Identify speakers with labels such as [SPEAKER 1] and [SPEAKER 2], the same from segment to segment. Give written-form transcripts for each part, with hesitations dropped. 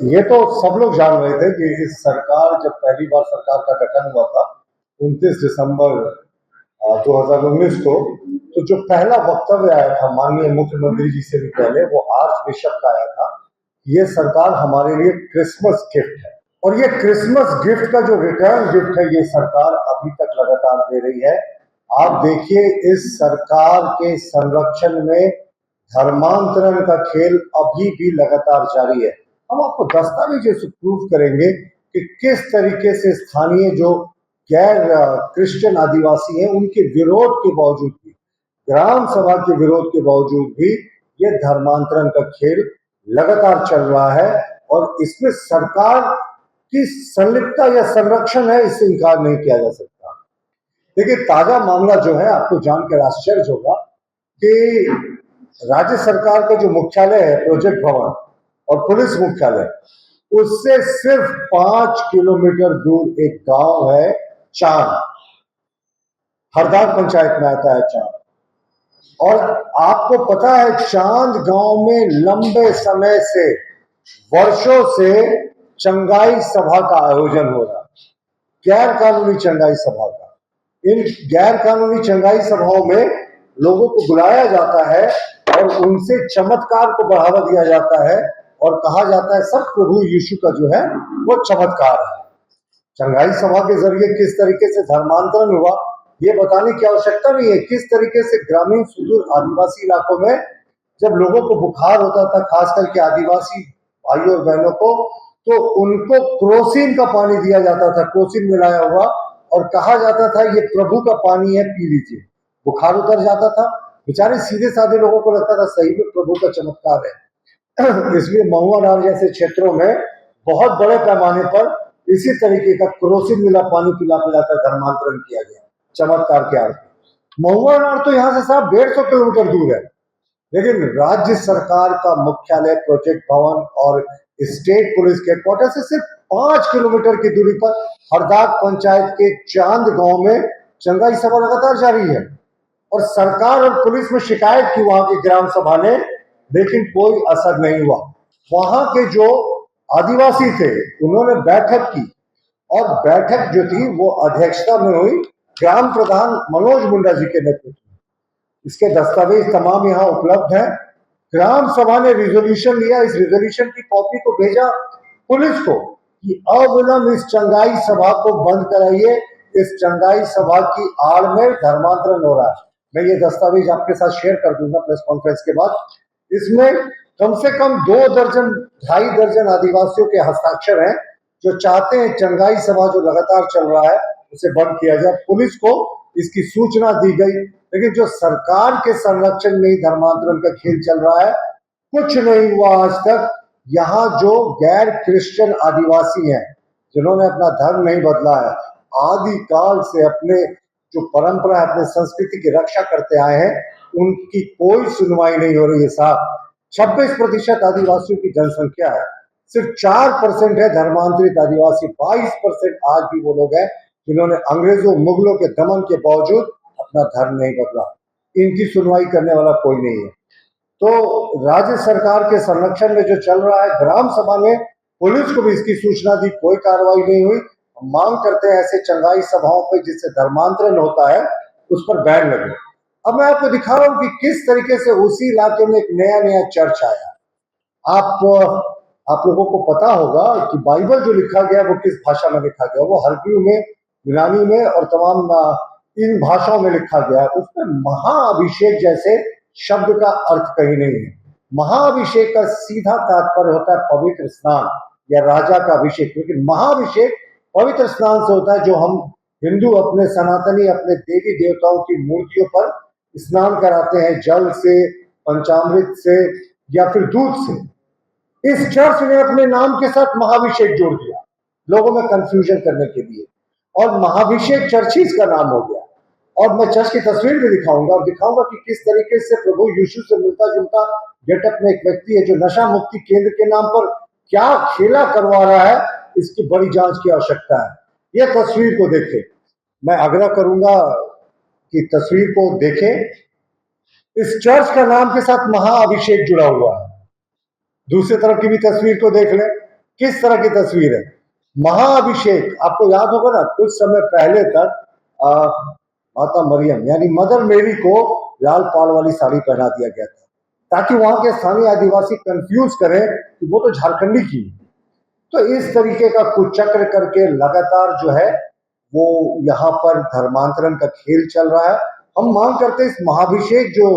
[SPEAKER 1] ये तो सब लोग जान रहे थे कि इस सरकार जब पहली बार सरकार का गठन हुआ था 29 दिसंबर 2019 को, तो जो पहला वक्तव्य आया था माननीय मुख्यमंत्री जी से भी पहले, वो आर्च बिशप का आया था। ये सरकार हमारे लिए क्रिसमस गिफ्ट है, और ये क्रिसमस गिफ्ट का जो रिटर्न गिफ्ट है, ये सरकार अभी तक लगातार दे रही है। आप देखिए, इस सरकार के संरक्षण में धर्मांतरण का खेल अभी भी लगातार जारी है। हम आपको दस्तावेजों से प्रूफ करेंगे कि किस तरीके से स्थानीय जो गैर क्रिश्चियन आदिवासी हैं, उनके विरोध के बावजूद भी, ग्राम सभा के विरोध के बावजूद भी, ये धर्मांतरण का खेल लगातार चल रहा है। और इसमें सरकार की संलिप्तता या संरक्षण है, इससे इनकार नहीं किया जा सकता। देखिए, ताजा मामला जो है, आपको जानकर आश्चर्य होगा कि राज्य सरकार का जो मुख्यालय है प्रोजेक्ट भवन और पुलिस मुख्यालय, उससे सिर्फ 5 किलोमीटर दूर एक गांव है चांद, हरदार पंचायत में आता है चांद। और आपको पता है, चांद गांव में लंबे समय से, वर्षों से चंगाई सभा का आयोजन हो रहा है, गैर कानूनी चंगाई सभा का। इन गैर कानूनी चंगाई सभाओं में लोगों को बुलाया जाता है और उनसे चमत्कार को बढ़ावा दिया जाता है और कहा जाता है सब प्रभु यीशु का जो है वो चमत्कार है। चंगाई सभा के जरिए किस तरीके से धर्मांतरण हुआ, ये बताने की आवश्यकता नहीं है। किस तरीके से ग्रामीण सुदूर आदिवासी इलाकों में जब लोगों को बुखार होता था, खास करके आदिवासी भाइयों और बहनों को, तो उनको क्रोसिन का पानी दिया जाता था, क्रोसिन मिलाया हुआ, और कहा जाता था ये प्रभु का पानी है, पी लीजिए, बुखार उतर जाता था। बेचारे सीधे साधे लोगों को लगता था सही में प्रभु का चमत्कार है। इसलिए महुआडार जैसे क्षेत्रों में बहुत बड़े पैमाने पर इसी तरीके का क्रोसिन मिला पानी पिला पिलाकर धर्मांतरण किया गया, चमत्कार के आड़ पे। महुआडार तो यहाँ से साहब 150 किलोमीटर दूर है, लेकिन राज्य सरकार का मुख्यालय प्रोजेक्ट भवन और स्टेट पुलिस के हेडक्वार्टर से सिर्फ 5 किलोमीटर की दूरी पर हरदाग पंचायत के चांद गांव में चंगाई सभा लगातार जारी है। और सरकार और पुलिस में शिकायत की वहां की ग्राम सभा ने, लेकिन कोई असर नहीं हुआ। वहां के जो आदिवासी थे उन्होंने बैठक की, और बैठक जो थी वो अध्यक्षता में हुई ग्राम प्रधान मनोज मुंडा जी के नेतृत्व में। इसके दस्तावेज तमाम यहाँ उपलब्ध हैं। ग्राम सभा ने रिजोल्यूशन लिया, इस रिजोल्यूशन की कॉपी को भेजा पुलिस को कि अविलंब इस चंगाई सभा को बंद कराइए, इस चंगाई सभा की आड़ में धर्मांतरण हो रहा है। मैं ये दस्तावेज आपके साथ शेयर कर दूंगा प्रेस कॉन्फ्रेंस के बाद। इसमें कम से कम 2 दर्जन 2.5 दर्जन आदिवासियों के हस्ताक्षर हैं जो चाहते हैं चंगाई सभा जो लगातार चल रहा है उसे बंद किया जाए। पुलिस को इसकी सूचना दी गई, लेकिन जो सरकार के संरक्षण में ही धर्मांतरण का खेल चल रहा है, कुछ नहीं हुआ आज तक। यहाँ जो गैर क्रिश्चियन आदिवासी हैं जिन्होंने अपना धर्म नहीं बदला है, आदि काल से अपने जो परंपरा है, अपने संस्कृति की रक्षा करते आए हैं, उनकी कोई सुनवाई नहीं हो रही है साहब। 26% आदिवासियों की जनसंख्या है, सिर्फ 4% है धर्मांतरित आदिवासी। 22% आज भी वो लोग हैं जिन्होंने अंग्रेजों मुगलों के दमन के बावजूद अपना धर्म नहीं बदला। इनकी सुनवाई करने वाला कोई नहीं है। तो राज्य सरकार के संरक्षण में जो चल रहा है, ग्राम सभा ने पुलिस को भी इसकी सूचना दी, कोई कार्रवाई नहीं हुई। मांग करते हैं ऐसे चंगाई सभाओं पे जिससे धर्मांतरण होता है उस पर बैन लगे। अब मैं आपको दिखा रहा हूं कि किस तरीके से उसी इलाके में एक नया नया चर्च आया। आप लोगों को पता होगा कि बाइबल जो लिखा गया वो किस भाषा में लिखा गया, वो हरग्रीव में, यूनानी में और तमाम इन भाषाओं में लिखा गया। उसमें महाअभिषेक जैसे शब्द का अर्थ कहीं नहीं है। महाअभिषेक का सीधा तात्पर्य होता है पवित्र स्नान या राजा का अभिषेक, लेकिन महाअभिषेक पवित्र स्नान से होता है जो हम हिंदू अपने सनातनी अपने देवी देवताओं की मूर्तियों पर स्नान कराते हैं, जल से, पंचामृत से या फिर दूध से। इस चर्च ने अपने नाम के साथ महाभिषेक जोड़ दिया लोगों में कंफ्यूजन करने के लिए, और महाभिषेक चर्चिस का नाम हो गया। और मैं चर्च की तस्वीर भी दिखाऊंगा और दिखाऊंगा कि किस तरीके से प्रभु यीशु से मिलता जुलता गेटअप में एक व्यक्ति है जो नशा मुक्ति केंद्र के नाम पर क्या खेला करवा रहा है, इसकी बड़ी जांच की आवश्यकता है। यह तस्वीर को देखें, मैं आग्रह करूंगा कि तस्वीर को देखें। इस चर्च का नाम के साथ महाअभिषेक जुड़ा हुआ है। दूसरी तरफ की भी तस्वीर को देख लें, किस तरह की तस्वीर है। महाअभिषेक, आपको याद होगा ना, कुछ समय पहले तक माता मरियम यानी मदर मेरी को लाल पाड़ वाली साड़ी पहना दिया गया था, ताकि वहां के स्थानीय आदिवासी कंफ्यूज करें कि वो तो झारखंडी की। तो इस तरीके का कुचक्र करके लगातार जो है वो यहाँ पर धर्मांतरण का खेल चल रहा है। हम मांग करते हैं इस महाभिषेक जो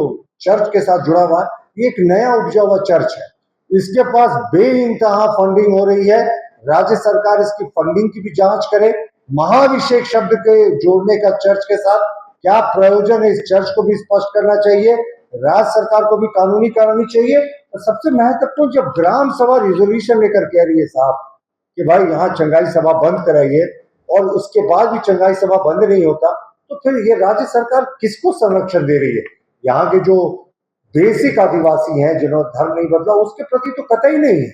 [SPEAKER 1] चर्च के साथ जुड़ा हुआ है, ये एक नया उपजा हुआ चर्च है, इसके पास बेइंतहा फंडिंग हो रही है। राज्य सरकार इसकी फंडिंग की भी जांच करे। महाभिषेक शब्द के जोड़ने का चर्च के साथ क्या प्रयोजन है, इस चर्च को भी स्पष्ट करना चाहिए। राज्य सरकार को भी कानूनी करानी चाहिए। और सबसे महत्वपूर्ण, जब ग्राम सभा रिजोल्यूशन लेकर कह रही है साहब कि भाई यहाँ चंगाई सभा बंद कराइए, और उसके बाद भी चंगाई सभा बंद नहीं होता, तो फिर ये राज्य सरकार किसको संरक्षण दे रही है? यहाँ के जो बेसिक आदिवासी हैं जिन्होंने धर्म नहीं बदला, उसके प्रति तो कतई नहीं है।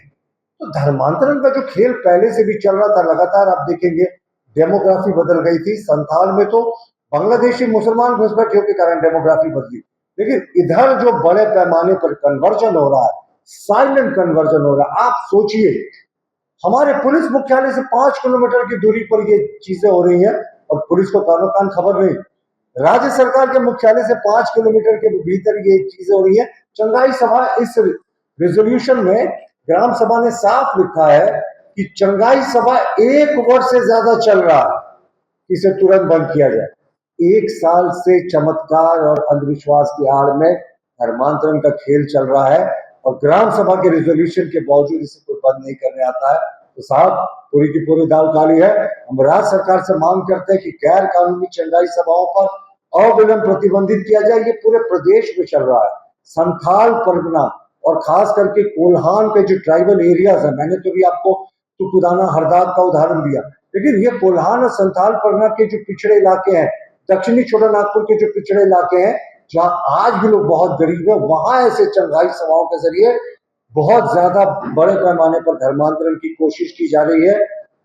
[SPEAKER 1] तो धर्मांतरण का जो खेल पहले से भी चल रहा था, लगातार आप देखेंगे डेमोग्राफी बदल गई थी। संथाल में तो बांग्लादेशी मुसलमान घुसपैठियों के कारण डेमोग्राफी बदली, लेकिन इधर जो बड़े पैमाने पर कन्वर्जन हो रहा है, साइलेंट कन्वर्जन हो रहा है। आप सोचिए, हमारे पुलिस मुख्यालय से 5 किलोमीटर की दूरी पर ये चीजें हो रही हैं और पुलिस को कानो कान खबर नहीं। राज्य सरकार के मुख्यालय से 5 किलोमीटर के भीतर ये चीजें हो रही है। चंगाई सभा, इस रेजोल्यूशन में ग्राम सभा ने साफ लिखा है कि चंगाई सभा 1 वर्ष से ज्यादा चल रहा है, इसे तुरंत बंद किया जाए। 1 साल से चमत्कार और अंधविश्वास की आड़ में धर्मांतरण का खेल चल रहा है, और ग्राम सभा के रेजोल्यूशन के बावजूद इसे कोई बंद नहीं करने आता है। तो साहब, पूरी की पूरी दाल काली है। हम राज्य सरकार से मांग करते हैं कि गैर कानूनी चंगाई सभाओं पर अविलंब प्रतिबंधित किया जाए। ये पूरे प्रदेश में चल रहा है। संथाल परगना और खास करके कोल्हान के जो ट्राइबल एरियाज है, मैंने तो भी आपको तुपुदाना हरदाद का उदाहरण दिया, लेकिन ये कोल्हान और संथाल परगना के जो पिछड़े इलाके हैं, दक्षिणी छोटानागपुर के जो पिछड़े इलाके हैं, जहां आज भी लोग बहुत गरीब है, वहां ऐसे चंगाई सभाओं के जरिए बहुत ज्यादा बड़े पैमाने पर धर्मांतरण की कोशिश की जा रही है।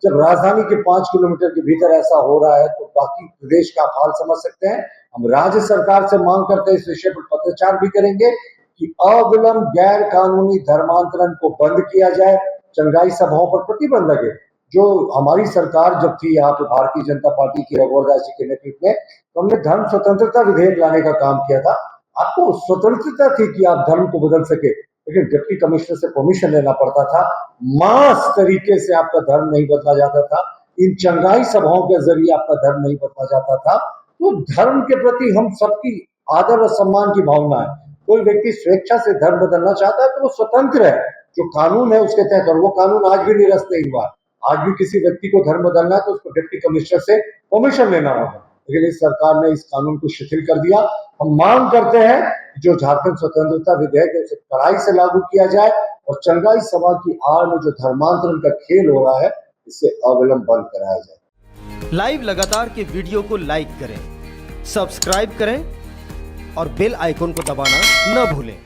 [SPEAKER 1] जब राजधानी के 5 किलोमीटर के भीतर ऐसा हो रहा है, तो बाकी प्रदेश का आप हाल समझ सकते हैं। हम राज्य सरकार से मांग करते हैं, इस विषय पर पत्रचार भी करेंगे कि अविलंब गैर कानूनी धर्मांतरण को बंद किया जाए, चंगाई सभाओं पर प्रतिबंध लगे। जो हमारी सरकार जब थी यहाँ पे, भारतीय जनता पार्टी की रघुवर दास जी के नेतृत्व में, तो हमने धर्म स्वतंत्रता विधेयक लाने का काम किया था। आपको स्वतंत्रता थी कि आप धर्म को बदल सके, लेकिन डिप्टी कमिश्नर से परमिशन लेना पड़ता था। मास तरीके से आपका धर्म नहीं बदला जाता था। इन चंगाई सभाओं के जरिए आपका धर्म नहीं बदला जाता था। तो धर्म के प्रति हम सबकी आदर और सम्मान की भावना है। कोई व्यक्ति स्वेच्छा से धर्म बदलना चाहता है तो वो स्वतंत्र है, जो कानून है उसके तहत, और वो कानून आज भी निरस्त नहीं हुआ। आज भी किसी व्यक्ति को धर्म बदलना है तो उसको डिप्टी कमिश्नर से परमिशन लेना होगा, लेकिन इस सरकार ने इस कानून को शिथिल कर दिया। हम मांग करते हैं कि जो झारखंड स्वतंत्रता विधेयक है उसे कड़ाई से लागू किया जाए, और चंगाई सभा की आड़ में जो धर्मांतरण का खेल हो रहा है, इसे अविलंब बंद कराया जाए।
[SPEAKER 2] लाइव लगातार के वीडियो को लाइक करें, सब्सक्राइब करें और बेल आइकन को दबाना न भूलें।